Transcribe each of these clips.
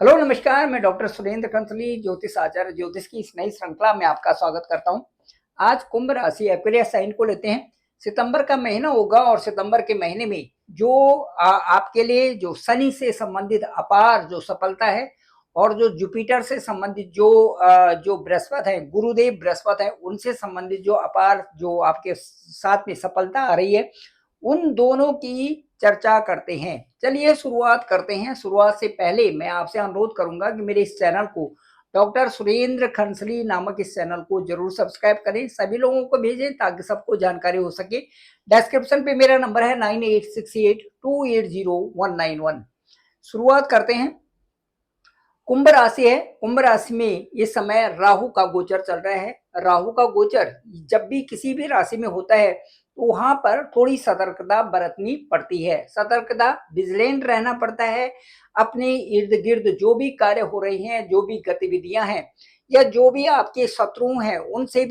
Hello नमस्कार। मैं doctor Surendra कंसली ज्योतिष आचार्य ज्योतिष की इस नई श्रृंखला में आपका स्वागत करता हूं। आज कुंभ राशि एक्वेरियस साइन को लेते हैं। सितंबर का महीना होगा और सितंबर के महीने में जो आपके लिए जो शनि से संबंधित अपार जो सफलता है और जो जुपिटर से संबंधित जो बृहस्पति है, गुरुदेव बृहस्पति है, उनसे संबंधित जो अपार जो आपके साथ में सफलता आ रही है, उन दोनों की चर्चा करते हैं। चलिए शुरुआत करते हैं। शुरुआत से पहले मैं आपसे अनुरोध करूंगा कि मेरे इस चैनल को डॉक्टर सुरेंद्र खंसली नामक इस चैनल को जरूर सब्सक्राइब करें, सभी लोगों को भेजें ताकि सबको जानकारी हो सके। डिस्क्रिप्शन पे मेरा नंबर है 9868280191। शुरुआत करते हैं। कुंभ राशि है। कुंभ राशि में इस समय राहु का गोचर चल रहा है। राहु का गोचर जब भी किसी भी राशि में होता है तो वहां पर थोड़ी सतर्कता बरतनी पड़ती है। सतर्कता, विजिलेंट रहना पड़ता है। अपने इर्द गिर्द जो भी कार्य हो रहे हैं, जो भी गतिविधियां हैं या जो भी आपके शत्रु हैं, उनसे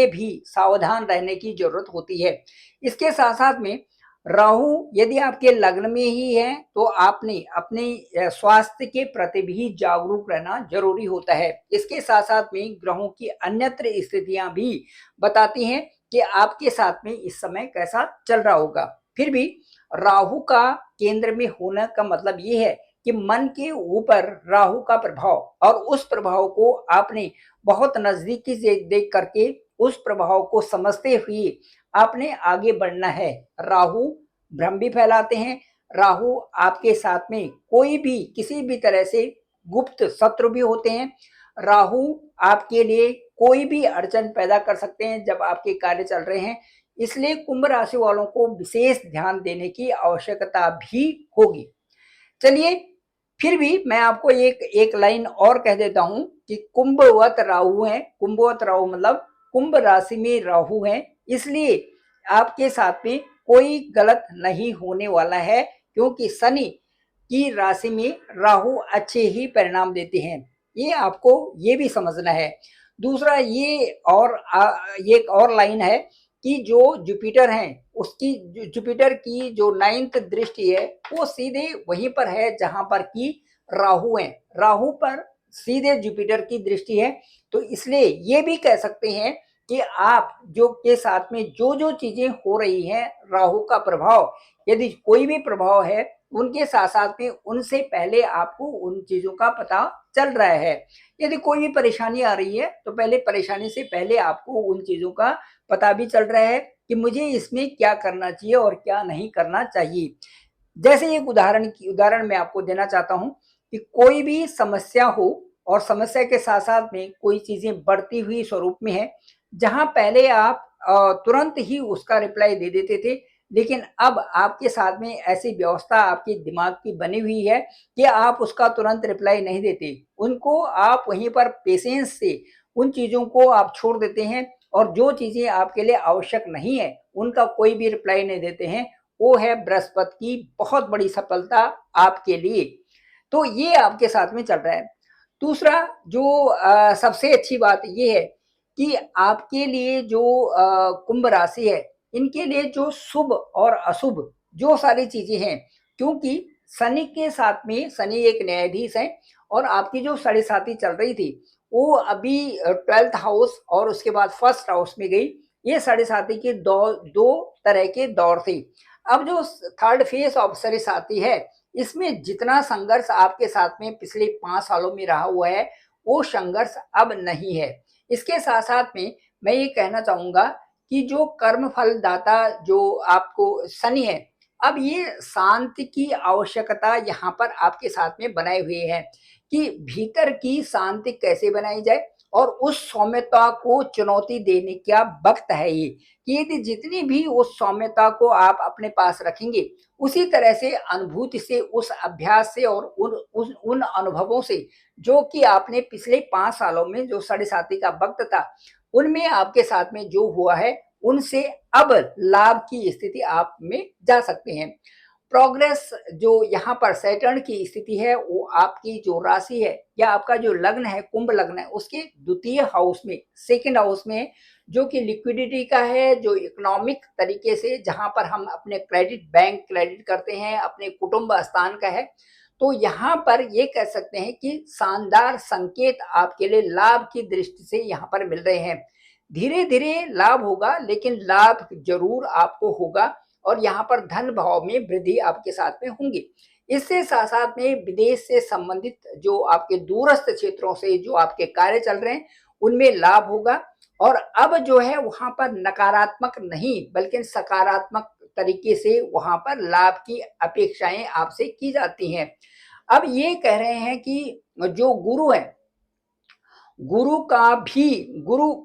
भी सावधान रहने की जरूरत होती है। इसके साथ साथ में राहु यदि आपके लग्न में ही है तो आपने अपने स्वास्थ्य के प्रति भी जागरूक रहना जरूरी होता है। इसके साथ साथ में ग्रहों की अन्यत्र स्थितियां भी बताती हैं कि आपके साथ में इस समय कैसा चल रहा होगा। फिर भी राहु का केंद्र में होने का मतलब ये है कि मन के ऊपर राहु का प्रभाव और उस प्रभाव को आपने बहुत नजदीकी से देख करके उस प्रभाव को समझते हुए आपने आगे बढ़ना है। राहु भ्रम भी फैलाते हैं। राहु आपके साथ में कोई भी किसी भी तरह से गुप्त शत्रु भी होते हैं। राहु आपके लिए कोई भी अड़चन पैदा कर सकते हैं जब आपके कार्य चल रहे हैं। इसलिए कुंभ राशि वालों को विशेष ध्यान देने की आवश्यकता भी होगी। चलिए, फिर भी मैं आपको एक एक लाइन और कह देता हूं कि कुंभवत राहु है। कुंभवत राहु मतलब कुंभ राशि में राहु है, इसलिए आपके साथ में कोई गलत नहीं होने वाला है, क्योंकि शनि की राशि में राहु अच्छे ही परिणाम देते हैं। ये आपको ये भी समझना है। दूसरा ये एक और लाइन है कि जो जुपिटर है उसकी जुपिटर की जो 9th दृष्टि है वो सीधे वहीं पर है जहां पर की राहु है। राहु पर सीधे जुपिटर की दृष्टि है। तो इसलिए ये भी कह सकते हैं कि आप जो के साथ में जो जो चीजें हो रही हैं, राहु का प्रभाव यदि कोई भी प्रभाव है, उनके साथ साथ में उनसे पहले आपको उन चीजों का पता चल रहा है। यदि कोई भी परेशानी आ रही है तो पहले परेशानी से पहले आपको उन चीजों का पता भी चल रहा है कि मुझे इसमें क्या करना चाहिए और क्या नहीं करना चाहिए। जैसे एक उदाहरण मैं आपको देना चाहता हूं कि कोई भी समस्या हो और समस्या के साथ साथ में कोई चीजें बढ़ती हुई स्वरूप में है, जहां पहले आप तुरंत ही उसका रिप्लाई दे देते थे, लेकिन अब आपके साथ में ऐसी व्यवस्था आपके दिमाग की बनी हुई है कि आप उसका तुरंत रिप्लाई नहीं देते। उनको आप वहीं पर पेशेंस से उन चीजों को आप छोड़ देते हैं और जो चीजें आपके लिए आवश्यक नहीं है उनका कोई भी रिप्लाई नहीं देते हैं। वो है बृहस्पति की बहुत बड़ी सफलता आपके लिए। तो ये आपके साथ में चल रहा है। दूसरा जो सबसे अच्छी बात ये है कि आपके लिए जो कुंभ राशि है, इनके लिए जो शुभ और अशुभ जो सारी चीजें हैं, क्योंकि शनि के साथ में शनि एक न्यायाधीश है और आपकी जो साढ़े साथी चल रही थी वो अभी 12th हाउस और उसके बाद फर्स्ट हाउस में गई। ये साढ़े साथी के दो तरह के दौर थे। अब जो थर्ड फेज ऑफ साढ़े साथी है, इसमें जितना संघर्ष आपके साथ में पिछले 5 सालों में रहा हुआ है वो संघर्ष अब नहीं है। इसके साथ साथ में मैं ये कहना चाहूंगा कि जो कर्म फल दाता जो आपको शनि है, अब ये शांति की आवश्यकता यहाँ पर आपके साथ में बनाए हुए है कि भीतर की शांति कैसे बनाई जाए और उस सौम्यता को चुनौती देने का वक्त है ये कि यदि जितनी भी उस सौम्यता को आप अपने पास रखेंगे, उसी तरह से अनुभूति से, उस अभ्यास से और उन अनुभवों से जो कि आपने पिछले 5 सालों में जो साढ़े साथी का वक्त था उनमें आपके साथ में जो हुआ है, उनसे अब लाभ की स्थिति आप में जा सकते हैं। प्रोग्रेस जो यहाँ पर सैटर्न की स्थिति है वो आपकी जो राशि है या आपका जो लग्न है, कुंभ लग्न है, उसके द्वितीय हाउस में, सेकंड हाउस में, जो कि लिक्विडिटी का है, जो इकोनॉमिक तरीके से जहां पर हम अपने क्रेडिट बैंक क्रेडिट करते हैं, अपने कुटुंब स्थान का है। तो यहाँ पर ये कह सकते हैं कि शानदार संकेत आपके लिए लाभ की दृष्टि से यहाँ पर मिल रहे हैं। धीरे धीरे लाभ होगा, लेकिन लाभ जरूर आपको होगा और यहाँ पर धन भाव में वृद्धि आपके साथ में होंगी। इससे साथ साथ में विदेश से संबंधित जो आपके दूरस्थ क्षेत्रों से जो आपके कार्य चल रहे हैं उनमें लाभ होगा। और अब जो है वहां पर नकारात्मक नहीं बल्कि सकारात्मक तरीके से वहां पर लाभ की अपेक्षाएं आपसे की जाती हैं। अब ये कह रहे हैं कि जो गुरु है, गुरु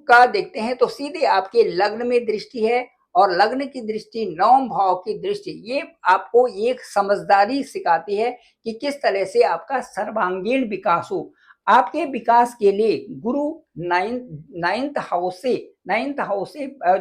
का देखते हैं तो सीधे आपके लग्न में दृष्टि है और लग्न की दृष्टि नवम भाव की दृष्टि ये आपको एक समझदारी सिखाती है कि किस तरह से आपका सर्वांगीण विकास हो। आपके विकास के लिए गुरु नाइन्थ हाउस से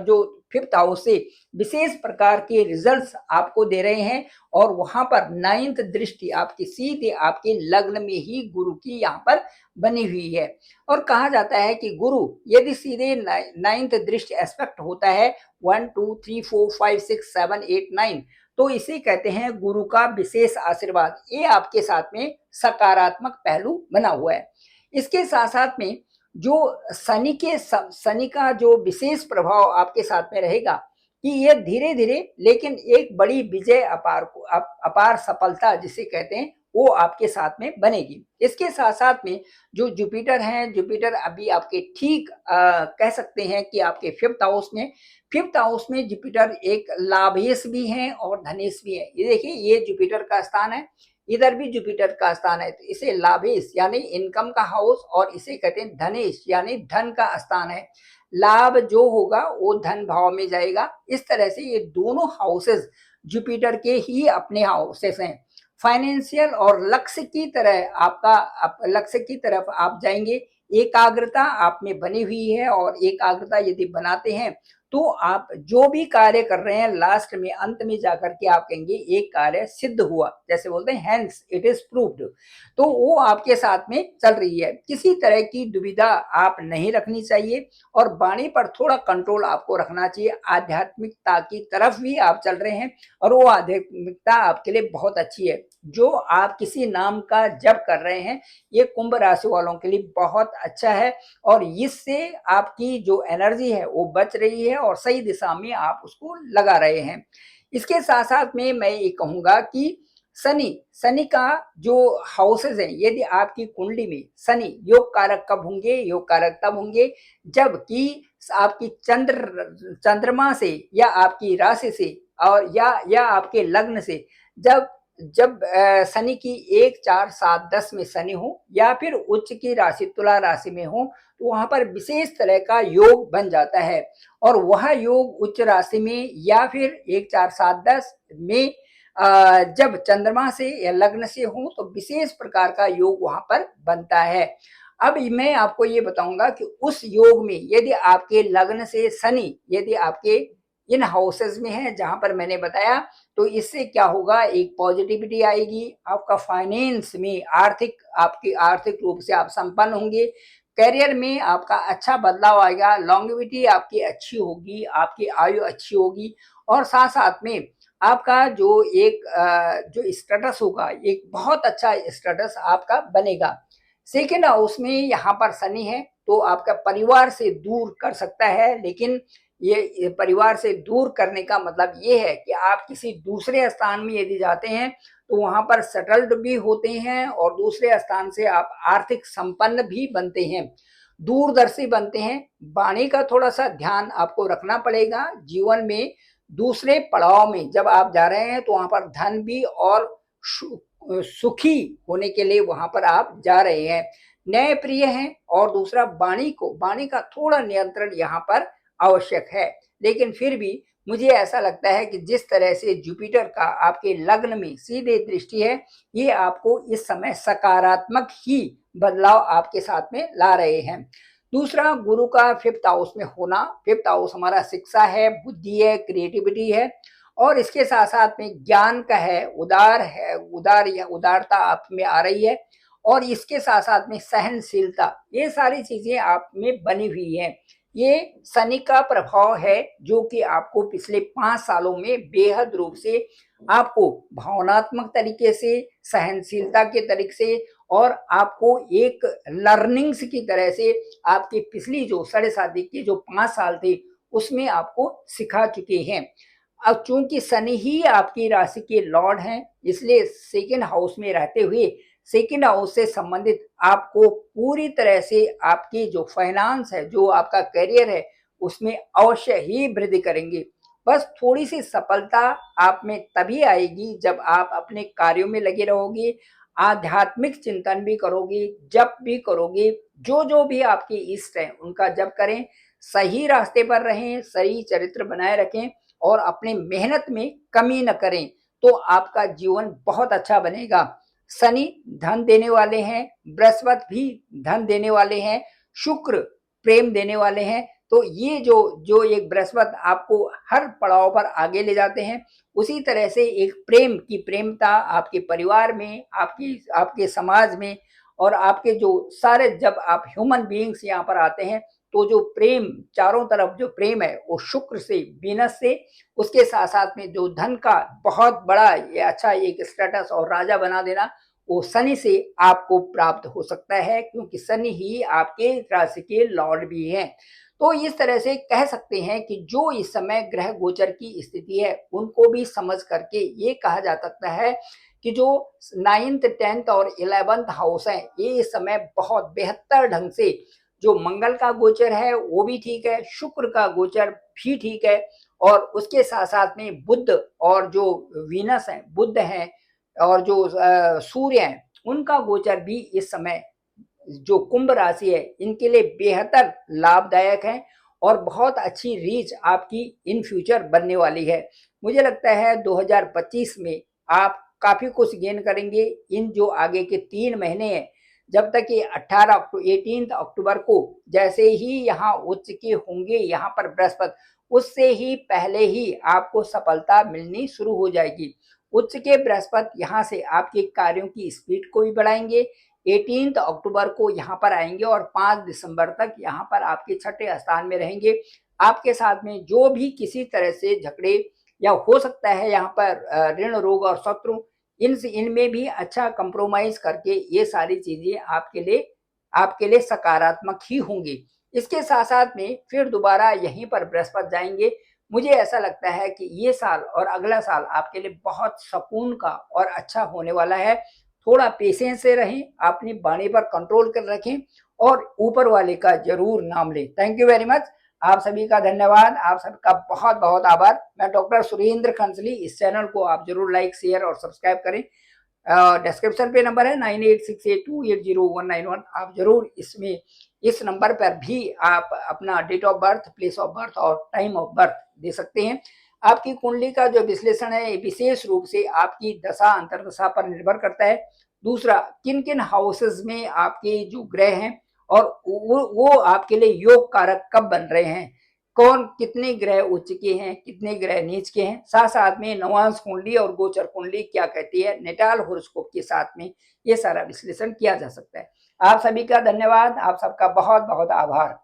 जो फिफ्थ हाउस से विशेष प्रकार के रिजल्ट्स आपको दे रहे हैं और वहां पर नाइन्थ दृष्टि आपकी सीधे आपके लग्न में ही गुरु की यहाँ पर बनी हुई है। और कहा जाता है कि गुरु यदि सीधे नाइन्थ दृष्टि एस्पेक्ट होता है 1 2 3 4 5 6 7 8 9 तो इसे कहते हैं गुरु का विशेष आशीर्वाद। ये आपके साथ में सकारात्मक पहलू बना हुआ है। इसके साथ साथ में जो शनि का जो विशेष प्रभाव आपके साथ में रहेगा कि ये धीरे धीरे लेकिन एक बड़ी विजय अपार सफलता जिसे कहते हैं वो आपके साथ में बनेगी। इसके साथ साथ में जो जुपिटर है, जुपिटर अभी आपके ठीक कह सकते हैं कि आपके फिफ्थ हाउस में जुपिटर एक लाभेश भी है और धनेश भी है। ये देखिए ये जुपिटर का स्थान है, इधर भी जुपिटर का स्थान है, तो इसे लाभेश यानी इनकम का हाउस और इसे कहते हैं धनेश यानी धन का स्थान है। लाभ जो होगा वो धन भाव में जाएगा। इस तरह से ये दोनों हाउसेस जुपिटर के ही अपने हाउसेस हैं। फाइनेंशियल और लक्ष्य की तरफ आप जाएंगे। एकाग्रता आप में बनी हुई है और एकाग्रता यदि बनाते हैं तो आप जो भी कार्य कर रहे हैं लास्ट में अंत में जाकर के आप कहेंगे एक कार्य सिद्ध हुआ, जैसे बोलते हैं हैंस इट इज प्रूव्ड। तो वो आपके साथ में चल रही है। किसी तरह की दुविधा आप नहीं रखनी चाहिए और वाणी पर थोड़ा कंट्रोल आपको रखना चाहिए। आध्यात्मिकता की तरफ भी आप चल रहे हैं और वो आध्यात्मिकता आपके लिए बहुत अच्छी है। जो आप किसी नाम का जप कर रहे हैं ये कुंभ राशि वालों के लिए बहुत अच्छा है और इससे आपकी जो एनर्जी है वो बच रही है और सही दिशा में आप उसको लगा रहे हैं। इसके साथ साथ में मैं ये कहूंगा कि शनि का जो हाउसेज है, यदि आपकी कुंडली में शनि योग कारक कब होंगे, योग कारक तब होंगे जबकि आपकी चंद्रमा से या आपकी राशि से और या आपके लग्न से जब शनि की 1 4 7 10 में शनि हो या फिर उच्च की राशि तुला राशि में हो तो वहां पर विशेष तरह का योग बन जाता है। और वह योग उच्च राशि में या फिर 1 4 7 10 में जब चंद्रमा से या लग्न से हो तो विशेष प्रकार का योग वहां पर बनता है। अब मैं आपको ये बताऊंगा कि उस योग में यदि आपके लग्न से शनि यदि आपके इन हाउसेस में है जहां पर मैंने बताया तो इससे क्या होगा, एक पॉजिटिविटी आएगी। आपका फाइनेंस में आपकी आर्थिक रूप से आप संपन्न होंगे। करियर में आपका अच्छा बदलाव आएगा। लॉन्गेविटी आपकी अच्छी होगी, आपकी आयु अच्छी होगी और साथ साथ में आपका जो जो स्टेटस होगा एक बहुत अच्छा स्टेटस आपका बनेगा। सेकेंड हाउस में यहाँ पर शनि है तो आपका परिवार से दूर कर सकता है, लेकिन ये परिवार से दूर करने का मतलब ये है कि आप किसी दूसरे स्थान में यदि जाते हैं तो वहां पर सेटल्ड भी होते हैं और दूसरे स्थान से आप आर्थिक संपन्न भी बनते हैं, दूरदर्शी बनते हैं। वाणी का थोड़ा सा ध्यान आपको रखना पड़ेगा। जीवन में दूसरे पड़ाव में जब आप जा रहे हैं तो वहां पर धन भी और सुखी होने के लिए वहां पर आप जा रहे हैं, न्याय प्रिय हैं। और दूसरा वाणी का थोड़ा नियंत्रण यहाँ पर आवश्यक है। लेकिन फिर भी मुझे ऐसा लगता है कि जिस तरह से जुपिटर का आपके लग्न में सीधे दृष्टि है ये आपको इस समय सकारात्मक ही बदलाव आपके साथ में ला रहे हैं। दूसरा गुरु का फिफ्थ हाउस में होना, फिफ्थ हाउस हमारा शिक्षा है, बुद्धि है, क्रिएटिविटी है और इसके साथ साथ में ज्ञान का है, उदारता आप में आ रही है और इसके साथ साथ में सहनशीलता, ये सारी चीजें आप में बनी हुई हैं। ये शनि का प्रभाव है जो कि आपको पिछले 5 सालों में बेहद रूप से आपको भावनात्मक तरीके से, सहनशीलता के तरीके से और आपको एक लर्निंग्स की तरह से आपकी पिछली जो साढ़े शादी के जो 5 साल थे उसमें आपको सिखा चुके हैं। अब चूंकि शनि ही आपकी राशि के लॉर्ड हैं, इसलिए सेकंड हाउस में रहते हुए सेकंड हाउस से संबंधित आपको पूरी तरह से आपकी जो फाइनेंस है, जो आपका करियर है, उसमें अवश्य ही वृद्धि करेंगे। बस थोड़ी सी सफलता आप में तभी आएगी जब आप अपने कार्यों में लगे रहोगे, आध्यात्मिक चिंतन भी करोगे, जप भी करोगे, जो भी आपके इष्ट हैं उनका जप करें, सही रास्ते पर रहें, सही चरित्र बनाए रखें और अपने मेहनत में कमी न करें, तो आपका जीवन बहुत अच्छा बनेगा। शनि धन देने वाले हैं, बृहस्पति भी धन देने वाले हैं, शुक्र प्रेम देने वाले हैं। तो ये जो जो एक बृहस्पति आपको हर पड़ाव पर आगे ले जाते हैं, उसी तरह से एक प्रेम की प्रेमता आपके परिवार में, आपके समाज में और आपके जो सारे जब आप ह्यूमन बीइंग्स यहाँ पर आते हैं तो जो प्रेम चारों तरफ जो प्रेम है वो शुक्र से, वीनस से, उसके साथ साथ में जो धन का बहुत बड़ा ये अच्छा एक स्टेटस और राजा बना देना वो शनि से आपको प्राप्त हो सकता है, क्योंकि शनि ही आपके राशि के लॉर्ड भी हैं। तो इस तरह से कह सकते हैं कि जो इस समय ग्रह गोचर की स्थिति है उनको भी समझ करके ये कहा जा सकता है कि जो 9th 10th और 11th हाउस है ये इस समय बहुत बेहतर ढंग से, जो मंगल का गोचर है वो भी ठीक है, शुक्र का गोचर भी ठीक है और उसके साथ साथ में बुध और जो वीनस है, बुध है और जो सूर्य है उनका गोचर भी इस समय जो कुंभ राशि है इनके लिए बेहतर लाभदायक है और बहुत अच्छी रीच आपकी इन फ्यूचर बनने वाली है। मुझे लगता है 2025 में आप काफी कुछ गेन करेंगे। इन जो आगे के 3 महीने हैं, जब तक ये 18 अक्टूबर को जैसे ही यहाँ उच्च के होंगे यहाँ पर बृहस्पति, उससे ही पहले ही आपको सफलता मिलनी शुरू हो जाएगी। उच्च के बृहस्पति यहाँ से आपके कार्यों की स्पीड को भी बढ़ाएंगे। 18 अक्टूबर को यहाँ पर आएंगे और 5 दिसंबर तक यहाँ पर आपके छठे स्थान में रहेंगे। आपके साथ में जो भी किसी तरह से झगड़े या हो सकता है यहाँ पर ऋण रोग और शत्रु, इनमें भी अच्छा कंप्रोमाइज करके ये सारी चीजें आपके लिए सकारात्मक ही होंगी। इसके साथ साथ में फिर दोबारा यहीं पर बृहस्पति जाएंगे। मुझे ऐसा लगता है कि ये साल और अगला साल आपके लिए बहुत सुकून का और अच्छा होने वाला है। थोड़ा पेशेंस से रहें, अपनी वाणी पर कंट्रोल कर रखें और ऊपर वाले का जरूर नाम लें। Thank you very much. आप सभी का धन्यवाद, आप सबका बहुत बहुत आभार। मैं डॉक्टर सुरेंद्र खंसली। इस चैनल को आप जरूर लाइक, शेयर और सब्सक्राइब करें। डिस्क्रिप्शन पे नंबर है 9868280191। आप जरूर इसमें इस नंबर पर भी आप अपना date of birth, place of birth और टाइम ऑफ बर्थ दे सकते हैं। आपकी कुंडली का जो विश्लेषण है विशेष रूप से आपकी दशा अंतरदशा पर निर्भर करता है। दूसरा, किन किन हाउसेज में आपके जो ग्रह हैं और वो आपके लिए योग कारक कब बन रहे हैं, कौन कितने ग्रह उच्च के हैं, कितने ग्रह नीच के हैं, साथ साथ में नवांश कुंडली और गोचर कुंडली क्या कहती है, नेटाल होरोस्कोप के साथ में ये सारा विश्लेषण किया जा सकता है। आप सभी का धन्यवाद, आप सबका बहुत बहुत आभार।